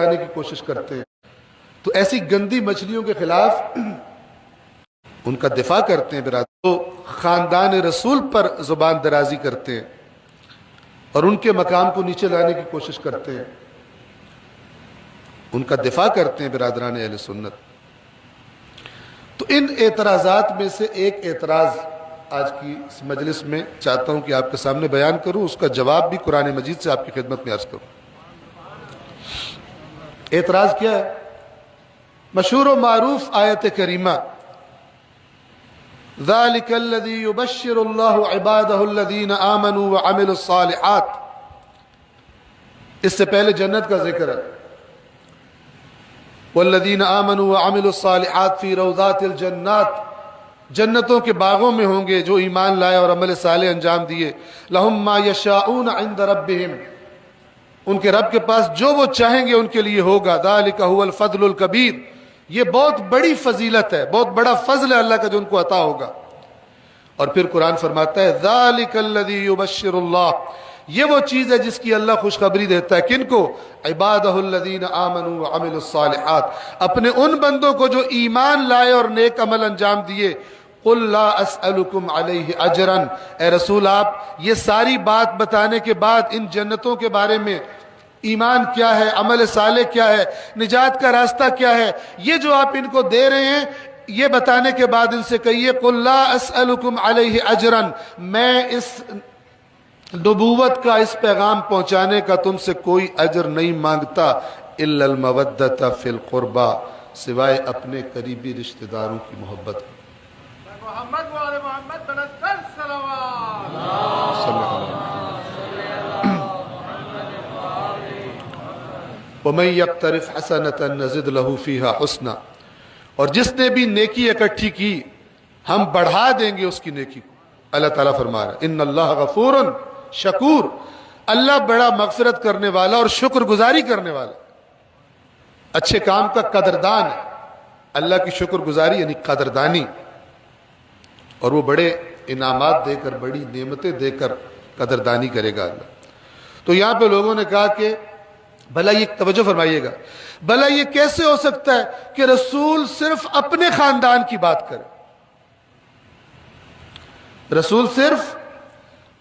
لانے کی کوشش کرتے ہیں. تو ایسی گندی مچھلیوں کے خلاف ان کا دفاع کرتے ہیں برادر. تو خاندان رسول پر زبان درازی کرتے ہیں اور ان کے مقام کو نیچے لانے کی کوشش کرتے ہیں, ان کا دفاع کرتے ہیں برادران اہل سنت. تو ان اعتراضات میں سے ایک اعتراض آج کی اس مجلس میں چاہتا ہوں کہ آپ کے سامنے بیان کروں, اس کا جواب بھی قرآن مجید سے آپ کی خدمت میں عرض کروں. اعتراض کیا ہے؟ مشہور و معروف آیت کریمہ ذَلِكَ الَّذِي يُبَشِّرُ اللَّهُ عِبَادَهُ الَّذِينَ آمَنُوا وَعَمِلُوا الصَّالِحَاتِ, اس سے پہلے جنت کا ذکر ہے. وَالَّذِينَ آمَنُوا وَعَمِلُوا الصَّالِحَاتِ فِي رَوْضَاتِ الْجَنَّاتِ, جنتوں کے باغوں میں ہوں گے جو ایمان لائے اور عمل صالح انجام دیے. لَهُمْ مَا يَشَاءُونَ عِنْدَ رَبِّهِمْ, ان کے رب کے پاس جو وہ چاہیں گے ان کے لیے ہوگا. ذَلِكَ هُوَ الْفَضْلُ الْكَبِيرُ, یہ بہت بڑی فضیلت ہے, بہت بڑا فضل ہے اللہ کا جو ان کو عطا ہوگا. اور پھر قرآن فرماتا ہے ذَلِكَ الَّذِي يُبَشِّرُ اللَّهُ, یہ وہ چیز ہے جس کی اللہ خوشخبری دیتا ہے. کن کو؟ عبادہ الذین آمنوا وعملوا الصالحات, اپنے ان بندوں کو جو ایمان لائے اور نیک عمل انجام دیے. قل لا اسألکم علیہ اجرا, اے رسول آپ یہ ساری بات بتانے کے بعد ان جنتوں کے بارے میں, ایمان کیا ہے, عمل صالح کیا ہے, نجات کا راستہ کیا ہے, یہ جو آپ ان کو دے رہے ہیں, یہ بتانے کے بعد ان سے کہیے قل لا اسألکم علیہ اجرا, میں اس نبوت کا, اس پیغام پہنچانے کا تم سے کوئی اجر نہیں مانگتا. الا المودۃ فی القربى, سوائے اپنے قریبی رشتہ داروں کی محبت. محمد وعلى محمد تنزل صلوات. ومن یقترف حسنۃ نزد له فیہا حسنا, اور جس نے بھی نیکی اکٹھی کی ہم بڑھا دیں گے اس کی نیکی کو. اللہ تعالیٰ فرما رہا ہے ان اللہ غفور شکور, اللہ بڑا مغفرت کرنے والا اور شکر گزاری کرنے والا, اچھے کام کا قدردان ہے. اللہ کی شکر گزاری یعنی قدردانی, اور وہ بڑے انعامات دے کر, بڑی نعمتیں دے کر قدردانی کرے گا اللہ. تو یہاں پہ لوگوں نے کہا کہ بھلا یہ, توجہ فرمائیے گا, بھلا یہ کیسے ہو سکتا ہے کہ رسول صرف اپنے خاندان کی بات کرے, رسول صرف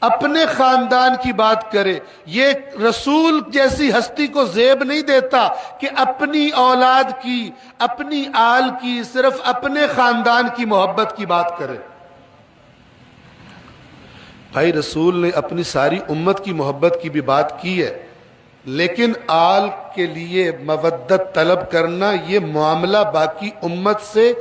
اپنے خاندان کی بات کرے. یہ رسول جیسی ہستی کو زیب نہیں دیتا کہ اپنی اولاد کی, اپنی آل کی, صرف اپنے خاندان کی محبت کی بات کرے. بھائی رسول نے اپنی ساری امت کی محبت کی بھی بات کی ہے, لیکن آل کے لیے مودت طلب کرنا یہ معاملہ باقی امت سے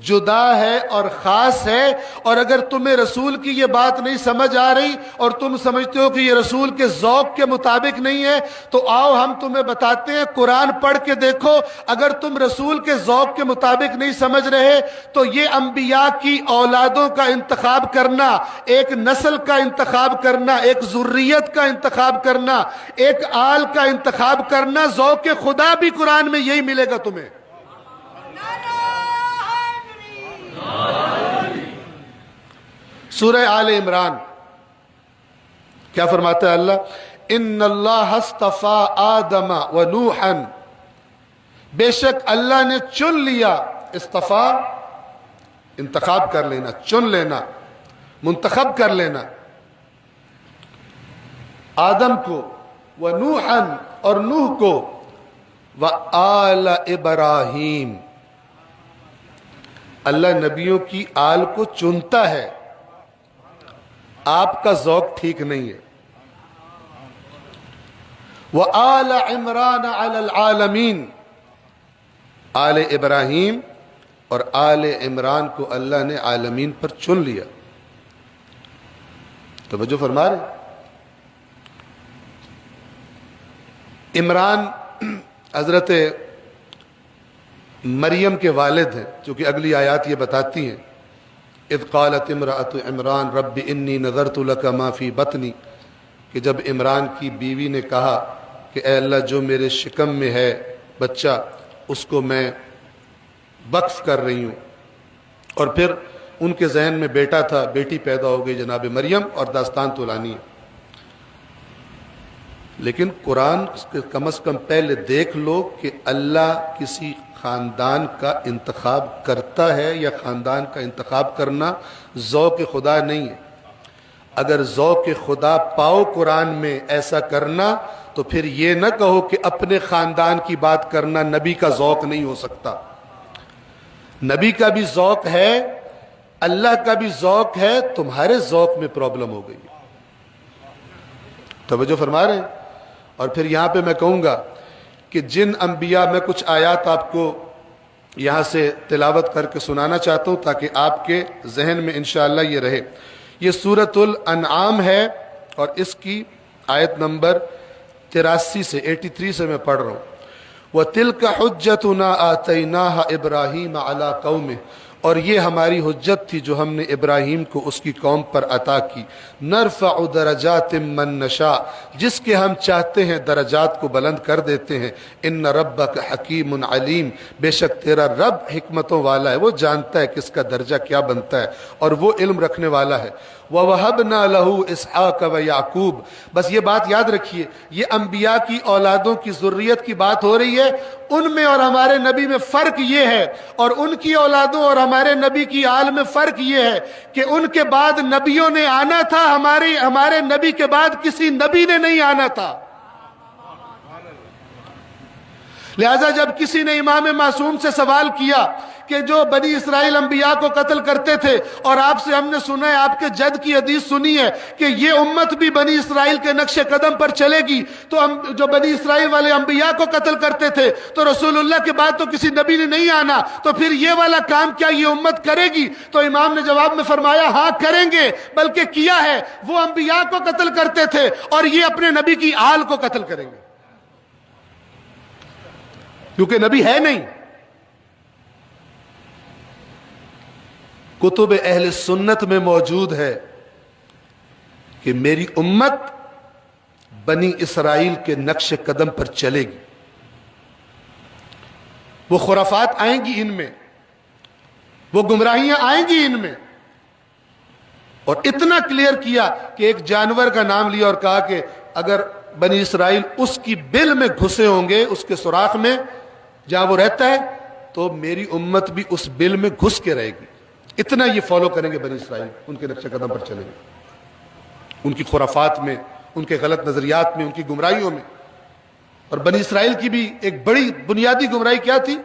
جدا ہے اور خاص ہے. اور اگر تمہیں رسول کی یہ بات نہیں سمجھ آ رہی اور تم سمجھتے ہو کہ یہ رسول کے ذوق کے مطابق نہیں ہے, تو آؤ ہم تمہیں بتاتے ہیں, قرآن پڑھ کے دیکھو. اگر تم رسول کے ذوق کے مطابق نہیں سمجھ رہے تو یہ انبیاء کی اولادوں کا انتخاب کرنا, ایک نسل کا انتخاب کرنا, ایک ذریت کا انتخاب کرنا, ایک آل کا انتخاب کرنا, ذوق خدا بھی قرآن میں یہی ملے گا تمہیں. سورہ آل عمران کیا فرماتا ہے اللہ؟ ان اللہ اصطفى آدم و نوحا, بے شک اللہ نے چن لیا. اصطفیٰ انتخاب کر لینا, چن لینا, منتخب کر لینا, آدم کو, و نوحا اور نوح کو, و آل ابراہیم, اللہ نبیوں کی آل کو چنتا ہے. آپ کا ذوق ٹھیک نہیں ہے. وآل عمران علی العالمین, آل ابراہیم اور آل عمران کو اللہ نے عالمین پر چن لیا. توجہ فرما رہے. عمران حضرت مریم کے والد ہیں, چونکہ اگلی آیات یہ بتاتی ہیں اذ قالت امرأۃ عمران رب انی نذرت لک ما فی بطنی, کہ جب عمران کی بیوی نے کہا کہ اے اللہ جو میرے شکم میں ہے بچہ اس کو میں وقف کر رہی ہوں. اور پھر ان کے ذہن میں بیٹا تھا, بیٹی پیدا ہو گئی جناب مریم, اور داستان طولانی ہے. لیکن قرآن کم از کم پہلے دیکھ لو کہ اللہ کسی خاندان کا انتخاب کرتا ہے یا خاندان کا انتخاب کرنا ذوق خدا نہیں ہے۔ اگر ذوق خدا پاؤ قرآن میں ایسا کرنا تو پھر یہ نہ کہو کہ اپنے خاندان کی بات کرنا نبی کا ذوق نہیں ہو سکتا۔ نبی کا بھی ذوق ہے، اللہ کا بھی ذوق ہے، تمہارے ذوق میں پرابلم ہو گئی۔ توجہ فرما رہے ہیں؟ اور پھر یہاں پہ میں کہوں گا کہ جن انبیاء، میں کچھ آیات آپ کو یہاں سے تلاوت کر کے سنانا چاہتا ہوں تاکہ آپ کے ذہن میں انشاءاللہ یہ رہے۔ یہ سورۃ الانعام ہے اور اس کی آیت نمبر 83 سے 83 سے میں پڑھ رہا ہوں۔ وَتِلْكَ حُجَّتُنَا آتَيْنَاهَا إِبْرَاهِيمَ عَلَىٰ قَوْمِهِ، اور یہ ہماری حجت تھی جو ہم نے ابراہیم کو اس کی قوم پر عطا کی۔ نرفع درجات من نشاء، جس کے ہم چاہتے ہیں درجات کو بلند کر دیتے ہیں۔ ان ربک حکیم علیم، بے شک تیرا رب حکمتوں والا ہے، وہ جانتا ہے کس کا درجہ کیا بنتا ہے اور وہ علم رکھنے والا ہے۔ وَوَهَبْنَا لَهُ إِسْحَاقَ وَيَعْقُوبَ، بس یہ بات یاد رکھیے، یہ انبیاء کی اولادوں کی ذریت کی بات ہو رہی ہے۔ ان میں اور ہمارے نبی میں فرق یہ ہے، اور ان کی اولادوں اور ہمارے نبی کی آل میں فرق یہ ہے کہ ان کے بعد نبیوں نے آنا تھا، ہمارے نبی کے بعد کسی نبی نے نہیں آنا تھا۔ لہذا جب کسی نے امام معصوم سے سوال کیا کہ جو بنی اسرائیل انبیاء کو قتل کرتے تھے، اور آپ سے ہم نے سنا ہے، آپ کے جد کی حدیث سنی ہے کہ یہ امت بھی بنی اسرائیل کے نقش قدم پر چلے گی، تو ہم جو بنی اسرائیل والے انبیاء کو قتل کرتے تھے تو رسول اللہ کے بعد تو کسی نبی نے نہیں آنا، تو پھر یہ والا کام کیا یہ امت کرے گی؟ تو امام نے جواب میں فرمایا ہاں کریں گے، بلکہ کیا ہے، وہ انبیاء کو قتل کرتے تھے اور یہ اپنے نبی کی آل کو قتل کریں گے، کیونکہ نبی ہے نہیں۔ کتب اہل سنت میں موجود ہے کہ میری امت بنی اسرائیل کے نقش قدم پر چلے گی، وہ خرافات آئیں گی ان میں، وہ گمراہیاں آئیں گی ان میں۔ اور اتنا کلیئر کیا کہ ایک جانور کا نام لیا اور کہا کہ اگر بنی اسرائیل اس کی بل میں گھسے ہوں گے، اس کے سوراخ میں جہاں وہ رہتا ہے، تو میری امت بھی اس بل میں گھس کے رہے گی۔ اتنا یہ فالو کریں گے بنی اسرائیل، ان کے نقش قدم پر چلیں گے، ان کی خرافات میں، ان کے غلط نظریات میں، ان کی گمراہیوں میں۔ اور بنی اسرائیل کی بھی ایک بڑی بنیادی گمراہی کیا تھی؟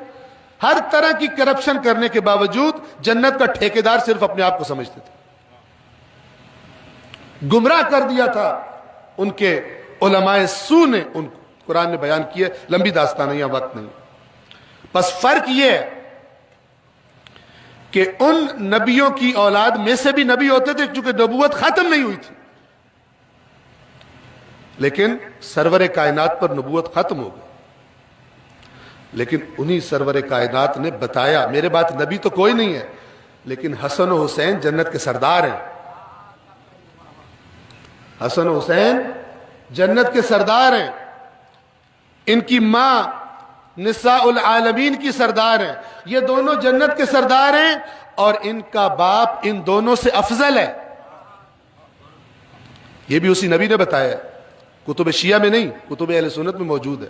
ہر طرح کی کرپشن کرنے کے باوجود جنت کا ٹھیکیدار صرف اپنے آپ کو سمجھتے تھے۔ گمراہ کر دیا تھا ان کے علماء سو نے ان کو، قرآن نے بیان کیا، لمبی داستان ہے، یہاں وقت نہیں۔ بس فرق یہ ہے کہ ان نبیوں کی اولاد میں سے بھی نبی ہوتے تھے، چونکہ نبوت ختم نہیں ہوئی تھی، لیکن سرور کائنات پر نبوت ختم ہو گئی۔ لیکن انہی سرور کائنات نے بتایا، میرے بعد نبی تو کوئی نہیں ہے، لیکن حسن و حسین جنت کے سردار ہیں۔ حسن و حسین جنت کے سردار ہیں، ان کی ماں نساء العالمین کی سردار ہیں، یہ دونوں جنت کے سردار ہیں، اور ان کا باپ ان دونوں سے افضل ہے۔ یہ بھی اسی نبی نے بتایا ہے، کتب شیعہ میں نہیں، کتب اہل سنت میں موجود ہے۔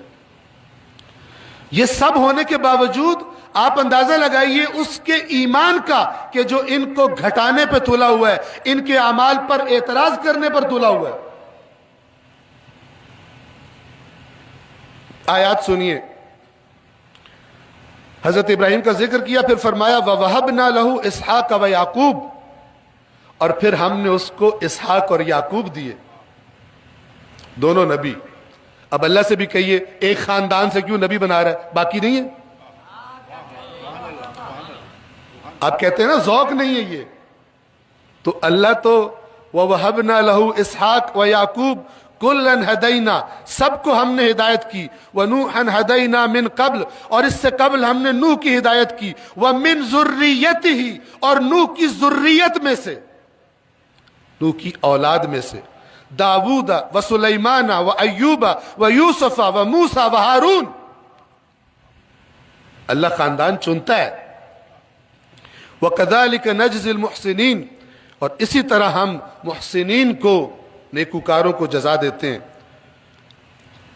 یہ سب ہونے کے باوجود آپ اندازہ لگائیے اس کے ایمان کا کہ جو ان کو گھٹانے پہ تلا ہوا ہے، ان کے اعمال پر اعتراض کرنے پر تلا ہوا ہے۔ آیات سنیے، حضرت ابراہیم کا ذکر کیا، پھر فرمایا وَوَهَبْنَا لَهُ إِسْحَاقَ وَيَعْقُوبَ، اور پھر ہم نے اس کو اسحاق اور یعقوب دیے، دونوں نبی۔ اب اللہ سے بھی کہیے ایک خاندان سے کیوں نبی بنا رہا ہے، باقی نہیں ہے؟ آپ کہتے ہیں نا ذوق نہیں ہے یہ، تو اللہ تو وَوَهَبْنَا لَهُ إِسْحَاقَ وَيَعْقُوبَ کُلًّا هَدَيْنَا، سب کو ہم نے ہدایت کی، وَنُوحًا هَدَيْنَا مِن قبل، اور اس سے قبل ہم نے نوح کی ہدایت کی، وَمِن ذُرِّيَّتِهِ، اور نوح کی ذریت میں سے، نوح کی اولاد میں سے، داود وسلیمان وایوب ویوسف وموسیٰ وہارون، اللہ خاندان چنتا ہے۔ وَكَذَلِكَ نَجْزِي الْمُحْسِنِينَ، اور اسی طرح ہم محسنین کو، نیکوکاروں کو جزا دیتے ہیں۔